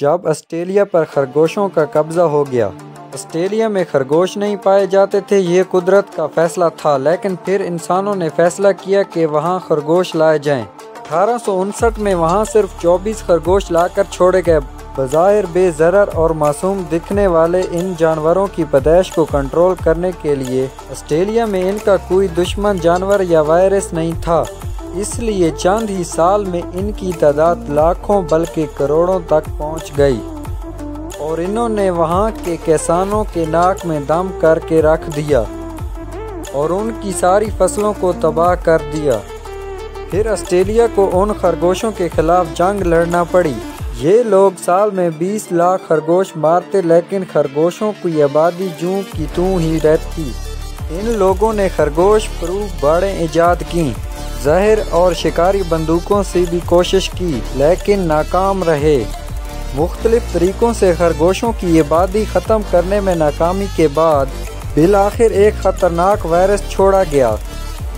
جب آسٹریلیا پر خرگوشوں کا قبضہ ہو گیا۔ آسٹریلیا میں خرگوش نہیں پائے جاتے تھے، یہ قدرت کا فیصلہ تھا، لیکن پھر انسانوں نے فیصلہ کیا کہ وہاں خرگوش لائے جائیں۔ 1859 میں وہاں صرف 24 خرگوش لا کر چھوڑے گئے۔ بظاہر بے ضرر اور معصوم دکھنے والے ان جانوروں کی پیدائش کو کنٹرول کرنے کے لیے آسٹریلیا میں ان کا کوئی دشمن جانور یا وائرس نہیں تھا، اس لیے چند ہی سال میں ان کی تعداد لاکھوں بلکہ کروڑوں تک پہنچ گئی، اور انہوں نے وہاں کے کسانوں کے ناک میں دم کر کے رکھ دیا اور ان کی ساری فصلوں کو تباہ کر دیا۔ پھر آسٹریلیا کو ان خرگوشوں کے خلاف جنگ لڑنا پڑی۔ یہ لوگ سال میں 20 لاکھ خرگوش مارتے، لیکن خرگوشوں کی آبادی جوں کی توں ہی رہتی۔ ان لوگوں نے خرگوش پروف باڑیں ایجاد کیں، زہر اور شکاری بندوقوں سے بھی کوشش کی، لیکن ناکام رہے۔ مختلف طریقوں سے خرگوشوں کی آبادی ختم کرنے میں ناکامی کے بعد بالآخر ایک خطرناک وائرس چھوڑا گیا،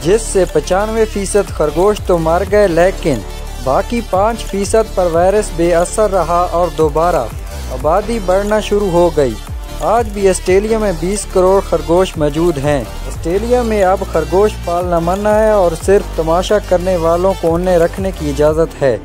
جس سے 95% خرگوش تو مر گئے، لیکن باقی 5% پر وائرس بے اثر رہا اور دوبارہ آبادی بڑھنا شروع ہو گئی۔ آج بھی آسٹریلیا میں 20 کروڑ خرگوش موجود ہیں۔ آسٹریلیا میں اب خرگوش پالنا منع ہے اور صرف تماشا کرنے والوں کو انہیں رکھنے کی اجازت ہے۔